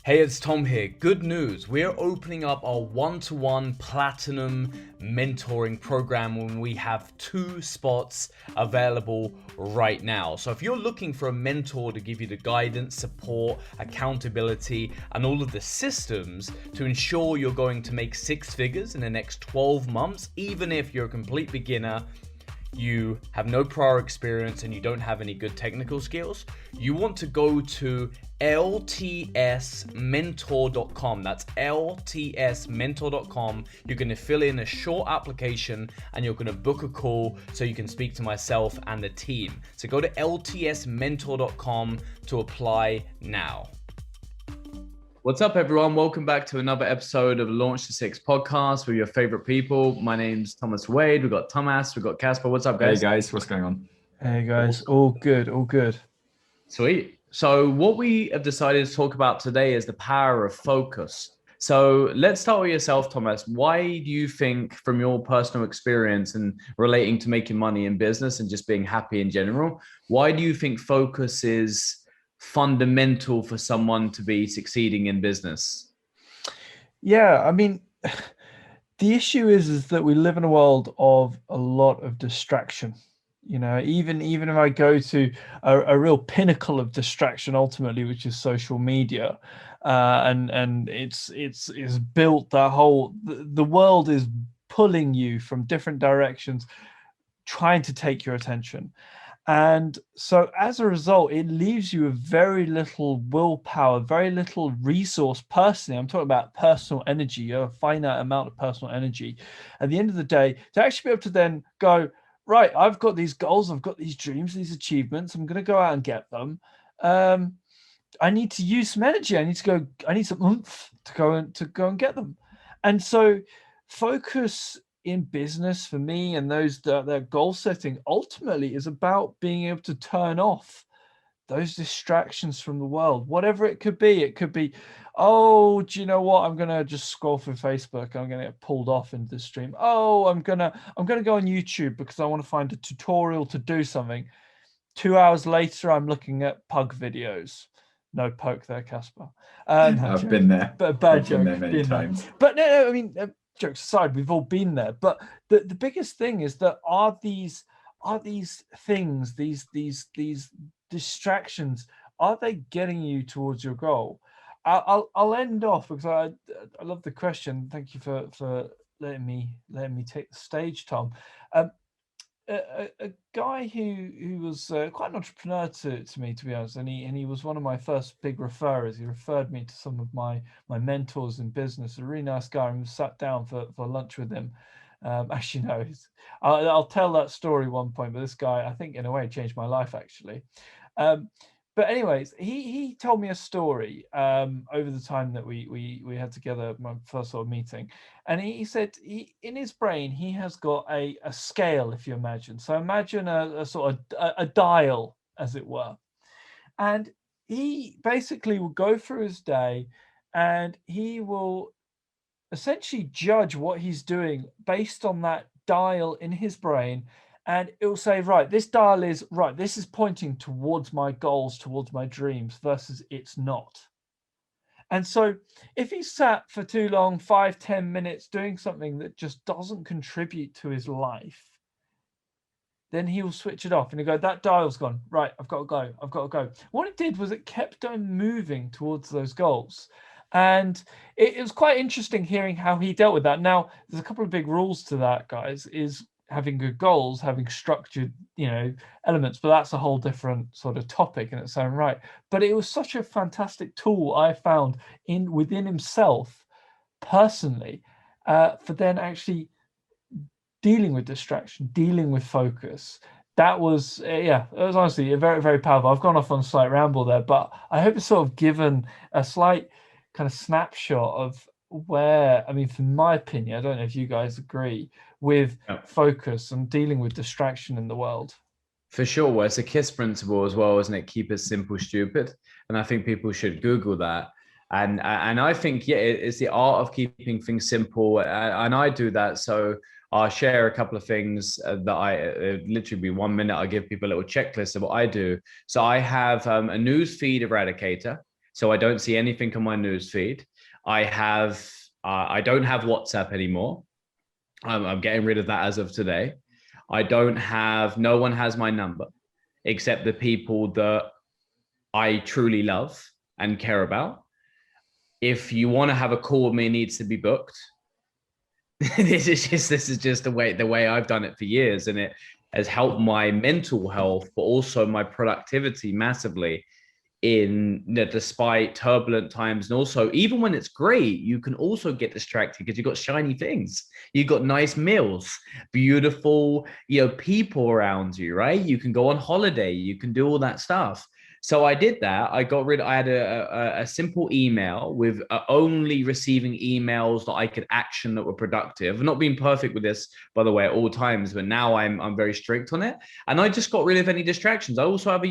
Hey, it's Tom here. Good news. We're opening up our one-to-one platinum mentoring program when we have 2 spots available right now. So if you're looking for a mentor to give you the guidance, support, accountability, and all of the systems to ensure you're going to make 6 figures in the next 12 months, even if you're a complete beginner, you have no prior experience and you don't have any good technical skills, you want to go to ltsmentor.com. That's ltsmentor.com. You're going to fill in a short application and you're going to book a call so you can speak to myself and the team. So go to ltsmentor.com to apply now. What's up, everyone? Welcome back to another episode of Launch to Six podcast with your favorite people. My name's Thomas Wade. We've got Thomas, we've got Casper. What's up, guys? Hey guys, what's going on? Hey guys, all good, all good. Sweet. So what we have decided to talk about today is the power of focus. So let's start with yourself, Thomas. Why do you think, from your personal experience and relating to making money in business and just being happy in general, why do you think focus is fundamental for someone to be succeeding in business? Yeah, I mean, the issue is that we live in a world of a lot of distraction. You know, even if I go to a real pinnacle of distraction ultimately, which is social media, and it's built that whole the world is pulling you from different directions, trying to take your attention. And so as a result, it leaves you with very little willpower, very little resource personally. I'm talking about personal energy, a finite amount of personal energy. At the end of the day, to actually be able to then go, right, I've got these goals, I've got these dreams, these achievements, I'm going to go out and get them. I need to use some energy. I need some oomph to go and get them. And so focus in business for me and those that their goal setting ultimately is about being able to turn off those distractions from the world, whatever it could be. It could be, oh, do you know what? I'm gonna just scroll through Facebook. I'm gonna get pulled off into the stream. Oh, I'm gonna go on YouTube because I want to find a tutorial to do something. 2 hours later, I'm looking at pug videos. No poke there, Casper. No, I've been there. But bad I've joke. been there many times. But no, I mean, jokes aside, we've all been there. But the biggest thing is that are these things, these distractions, are they getting you towards your goal? I'll end off because I love the question. Thank you for letting me take the stage, Tom. A guy who was quite an entrepreneur to me, to be honest, and he was one of my first big referrers. He referred me to some of my mentors in business. A really nice guy. And we sat down for lunch with him. Actually, no, I'll tell that story one point. But this guy, I think, in a way, changed my life actually. But anyways, he told me a story over the time that we had together, my first sort of meeting, and he said in his brain he has got a scale, if you imagine. So imagine a sort of a dial, as it were, and he basically will go through his day, and he will essentially judge what he's doing based on that dial in his brain, and it will say, right, this dial is right, this is pointing towards my goals, towards my dreams, versus it's not. And so if he sat for too long, 5-10 minutes, doing something that just doesn't contribute to his life, then he will switch it off and he'll go, that dial's gone, right, I've got to go. What it did was it kept on moving towards those goals. And it was quite interesting hearing how he dealt with that. Now, there's a couple of big rules to that, guys, is having good goals, having structured, elements, but that's a whole different sort of topic in its own right. But it was such a fantastic tool I found within himself personally, for then actually dealing with distraction, dealing with focus. That was, it was honestly a very, very powerful. I've gone off on a slight ramble there, but I hope it's sort of given a slight kind of snapshot of where, I mean, from my opinion, I don't know if you guys agree with focus and dealing with distraction in the world. For sure. Well, it's a KISS principle as well, isn't it? Keep it simple, stupid. And I think people should Google that. And I think, it's the art of keeping things simple. And I do that. So I'll share a couple of things that I literally be 1 minute. I'll give people a little checklist of what I do. So I have a news feed eradicator. so I don't see anything on my news feed. I don't have WhatsApp anymore. I'm getting rid of that as of today. No one has my number except the people that I truly love and care about. If you want to have a call with me, it needs to be booked. This is just the way I've done it for years, and it has helped my mental health, but also my productivity massively. Despite turbulent times, and also even when it's great, you can also get distracted because you've got shiny things, you've got nice meals, beautiful people around you, right? You can go on holiday, you can do all that stuff. So I did that. I had a simple email with only receiving emails that I could action that were productive. I'm not being perfect with this, by the way, at all times, but now I'm very strict on it. And I just got rid of any distractions. I also have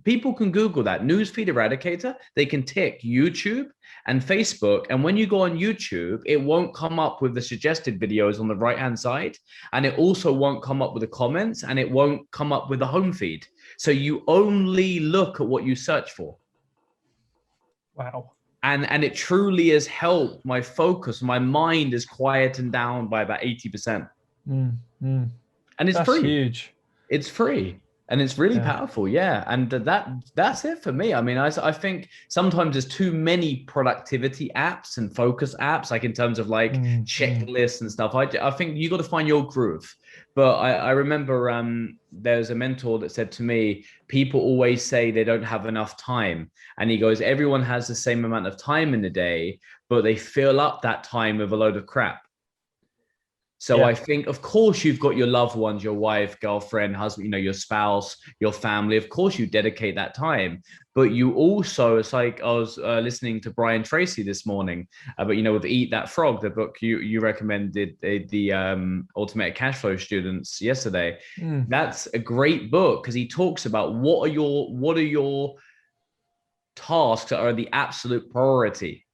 people can Google that newsfeed eradicator. They can tick YouTube and Facebook. And when you go on YouTube, it won't come up with the suggested videos on the right-hand side. And it also won't come up with the comments, and it won't come up with the home feed. So you only look at what you search for. Wow. And it truly has helped my focus. My mind is quietened down by about 80%. And it's That's free. Huge. It's free. And it's really powerful. Yeah. And that's it for me. I mean, I think sometimes there's too many productivity apps and focus apps, like in terms of like checklists and stuff. I think you got to find your groove. But I remember there's a mentor that said to me, people always say they don't have enough time. And he goes, everyone has the same amount of time in the day, but they fill up that time with a load of crap. So I think, of course, you've got your loved ones, your wife, girlfriend, husband, your spouse, your family. Of course, you dedicate that time. But you also, it's like I was listening to Brian Tracy this morning, but with Eat That Frog, the book you recommended, the Automated Cash Flow students yesterday. That's a great book because he talks about what are your tasks that are the absolute priority,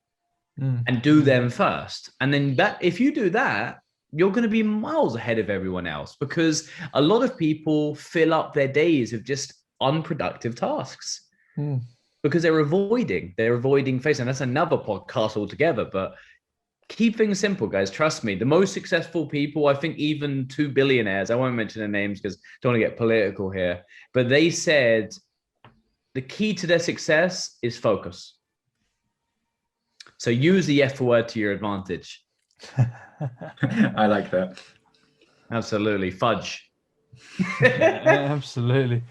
and do them first. And then if you do that, you're going to be miles ahead of everyone else, because a lot of people fill up their days with just unproductive tasks because they're avoiding face. And that's another podcast altogether, but keep things simple, guys. Trust me. The most successful people, I think even 2 billionaires, I won't mention their names because I don't want to get political here, but they said the key to their success is focus. So use the F word to your advantage. I like that. Absolutely. Fudge. Absolutely.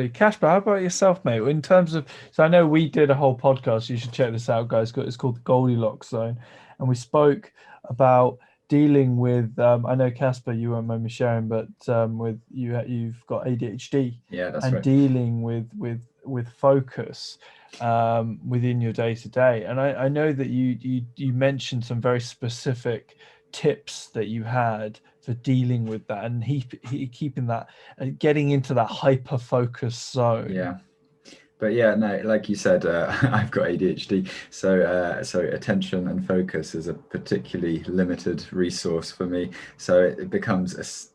Casper, how about yourself, mate? In terms of, so I know we did a whole podcast. You should check this out, guys. It's called the Goldilocks Zone. And we spoke about dealing with, I know, Casper, you won't mind me sharing, but with you've got ADHD. Yeah, that's and right. Dealing with focus within your day-to-day. And I know that you mentioned some very specific tips that you had for dealing with that, and he keeping that, getting into that hyper focus zone. But no, like you said, I've got ADHD, so attention and focus is a particularly limited resource for me. So it becomes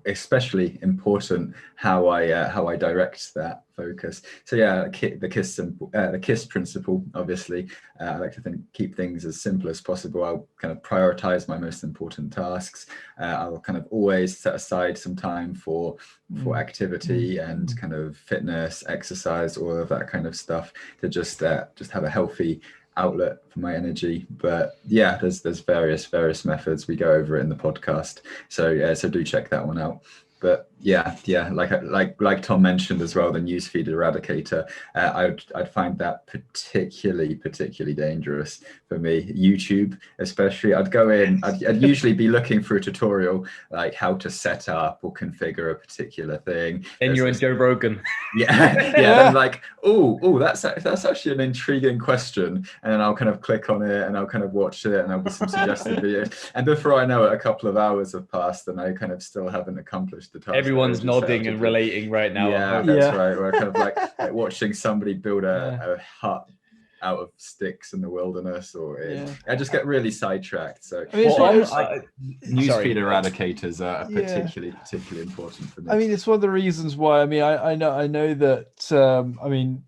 especially important how I direct that focus. So the KISS principle, obviously. I like to keep things as simple as possible. I'll kind of prioritize my most important tasks. I'll kind of always set aside some time for activity and kind of fitness, exercise, all of that kind of stuff, to just have a healthy outlet for my energy. But there's various methods. We go over it in the podcast, so do check that one out. But like Tom mentioned as well, the newsfeed eradicator, I'd find that particularly dangerous for me. YouTube especially, I'd go in, I'd usually be looking for a tutorial like how to set up or configure a particular thing. And you're in Joe Rogan. I'm like, oh, that's actually an intriguing question, and then I'll kind of click on it and I'll kind of watch it, and there'll be some suggested videos, and before I know it, a couple of hours have passed and I kind of still haven't accomplished the task. Everyone's nodding and relating right now. That's right. We're kind of like watching somebody build a hut out of sticks in the wilderness, I just get really sidetracked. So newsfeed eradicators are particularly important for me. I mean, it's one of the reasons why. I mean, I know that. I mean,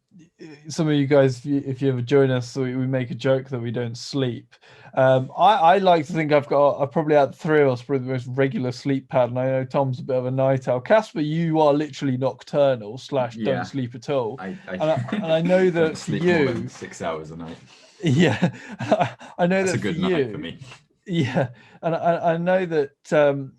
some of you guys, if you ever join us, we make a joke that we don't sleep. I like to think I probably out of the three of us probably the most regular sleep pattern. I know Tom's a bit of a night owl. Casper, you are literally nocturnal / Yeah. don't sleep at all. I And I know that don't for sleep more than you, 6 hours a night. yeah, I know That's that a good for night you, for me. yeah, and I know that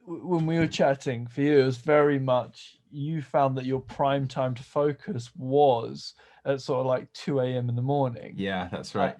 when we were chatting, for you, it was very much you found that your prime time to focus was at sort of like 2 a.m. in the morning. Yeah, that's right.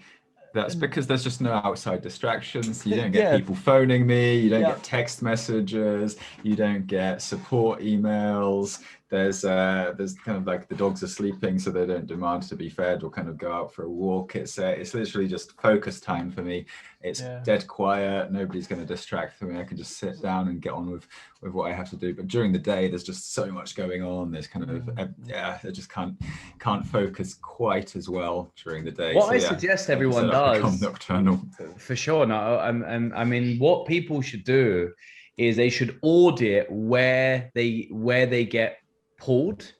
That's And because there's just no outside distractions. You don't get yeah, people phoning me. You don't yeah, get text messages. You don't get support emails. There's kind of like the dogs are sleeping, so they don't demand to be fed or kind of go out for a walk. It's literally just focus time for me. It's yeah. dead quiet. Nobody's going to distract me. I can just sit down and get on with what I have to do. But during the day, there's just so much going on. There's kind of I just can't focus quite as well during the day. What So, I yeah, suggest like everyone you said, I've become does, nocturnal. for sure. No, I mean, what people should do is they should audit where they get pulled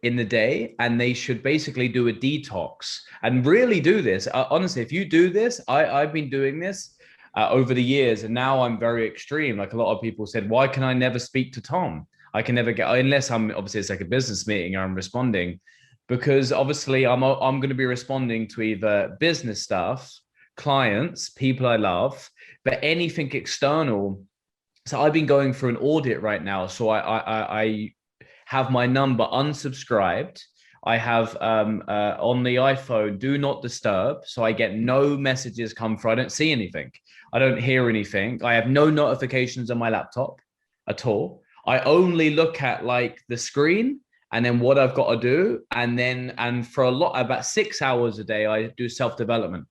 in the day, and they should basically do a detox and really do this. Honestly, if you do this, I've been doing this over the years, and now I'm very extreme. Like a lot of people said, why can I never speak to Tom? I can never get, unless I'm obviously it's like a business meeting and I'm responding, because obviously I'm going to be responding to either business stuff, clients, people I love, but anything external. So I've been going through an audit right now. So I have my number unsubscribed. I have on the iPhone, do not disturb. So I get no messages come through. I don't see anything. I don't hear anything. I have no notifications on my laptop at all. I only look at like the screen and then what I've got to do. And for about 6 hours a day, I do self-development.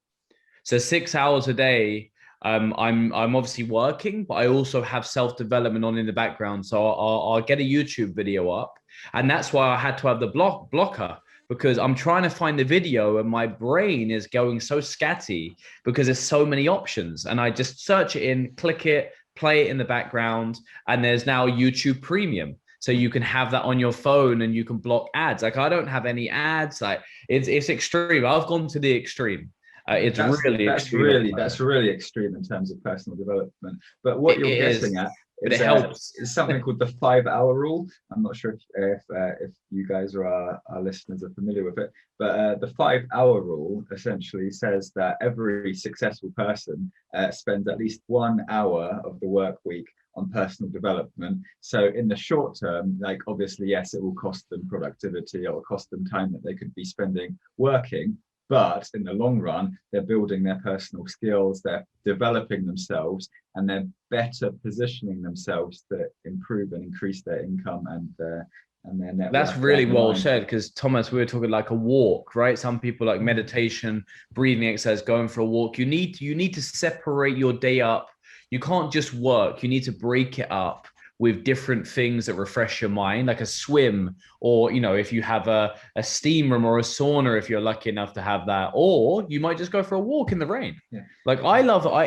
So 6 hours a day, I'm obviously working, but I also have self-development on in the background. So I'll get a YouTube video up, and that's why I had to have the blocker, because I'm trying to find the video and my brain is going so scatty because there's so many options, and I just search it in, click it, play it in the background, and there's now YouTube Premium. So you can have that on your phone and you can block ads. Like I don't have any ads. Like it's extreme. I've gone to the extreme. That's really extreme in terms of personal development. But what you're getting at it helps. Is something called the 5-hour rule. I'm not sure if you guys or our listeners are familiar with it, but the 5-hour rule essentially says that every successful person spends at least 1 hour of the work week on personal development. So in the short term, like obviously, yes, it will cost them productivity, it will cost them time that they could be spending working. But in the long run, they're building their personal skills, they're developing themselves, and they're better positioning themselves to improve and increase their income and their net. That's really well said, because Thomas, we were talking like a walk, right? Some people like meditation, breathing exercise, going for a walk. You need to separate your day up. You can't just work. You need to break it up with different things that refresh your mind, like a swim, or, you know, if you have a steam room or a sauna, if you're lucky enough to have that, or you might just go for a walk in the rain. Yeah. Like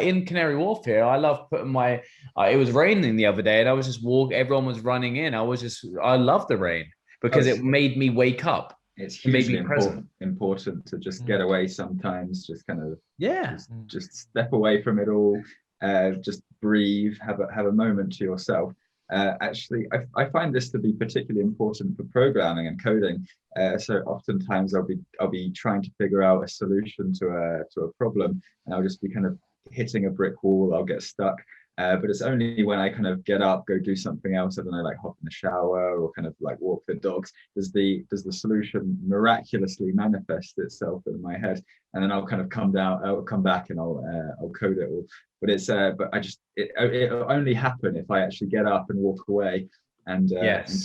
in Canary Wharf here, I love putting it was raining the other day and I was just everyone was running in. I love the rain because it made me wake up. It's hugely important to just get away sometimes, just kind of, just step away from it all, just breathe, have a moment to yourself. Actually, I find this to be particularly important for programming and coding. So oftentimes I'll be trying to figure out a solution to a problem, and I'll just be kind of hitting a brick wall. I'll get stuck. But it's only when I kind of get up, go do something else, I don't know, like hop in the shower or kind of like walk the dogs, does the solution miraculously manifest itself in my head, and then I'll kind of come back and I'll code it all. But it'll only happen if I actually get up and walk away and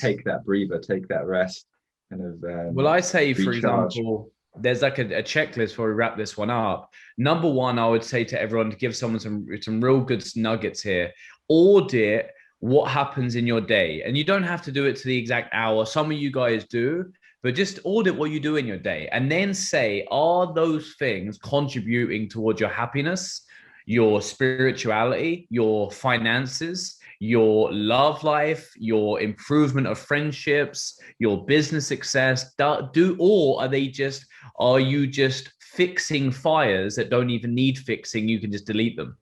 take that breather, take that rest, kind of. Well, I say, recharge. For example, there's like a checklist before we wrap this one up. Number one, I would say to everyone, to give someone some real good nuggets here. Audit what happens in your day, and you don't have to do it to the exact hour. Some of you guys do, but just audit what you do in your day, and then say, are those things contributing towards your happiness, your spirituality, your finances, your love life, your improvement of friendships, your business success? Or are you just fixing fires that don't even need fixing? You can just delete them.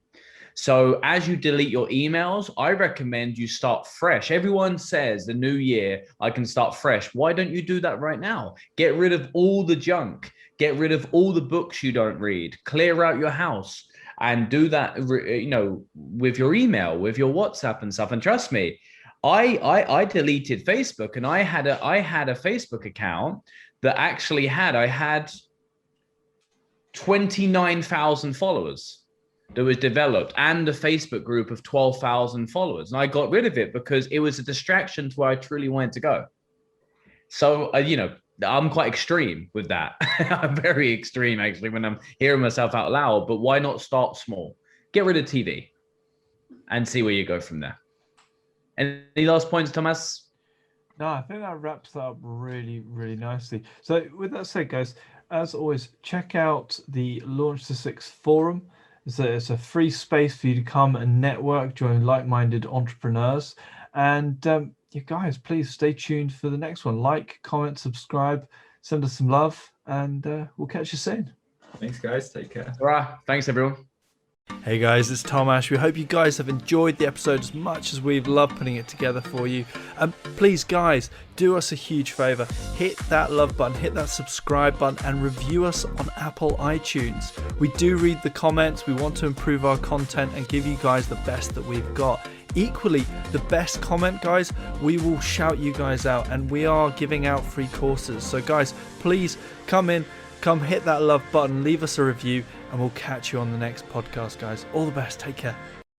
So as you delete your emails, I recommend you start fresh. Everyone says the new year, I can start fresh. Why don't you do that right now? Get rid of all the junk. Get rid of all the books you don't read. Clear out your house and do that, with your email, with your WhatsApp and stuff. And trust me, I deleted Facebook, and I had a Facebook account that actually I had 29,000 followers that was developed, and a Facebook group of 12,000 followers. And I got rid of it because it was a distraction to where I truly wanted to go. So, I'm quite extreme with that. I'm very extreme, actually, when I'm hearing myself out loud. But why not start small? Get rid of TV and see where you go from there. Any last points, Thomas? No, I think that wraps that up really, really nicely. So with that said, guys, as always, check out the Launch to Six forum. It's a free space for you to come and network, join like-minded entrepreneurs. And you guys, please stay tuned for the next one. Like, comment, subscribe, send us some love, and we'll catch you soon. Thanks, guys. Take care. All right. Thanks, everyone. Hey guys, it's Tom Ash. We hope you guys have enjoyed the episode as much as we've loved putting it together for you. Please, guys, do us a huge favor. Hit that love button, hit that subscribe button, and review us on Apple iTunes. We do read the comments. We want to improve our content and give you guys the best that we've got. Equally, the best comment, guys, we will shout you guys out, and we are giving out free courses. So guys, please come hit that love button, leave us a review, and we'll catch you on the next podcast, guys. All the best. Take care.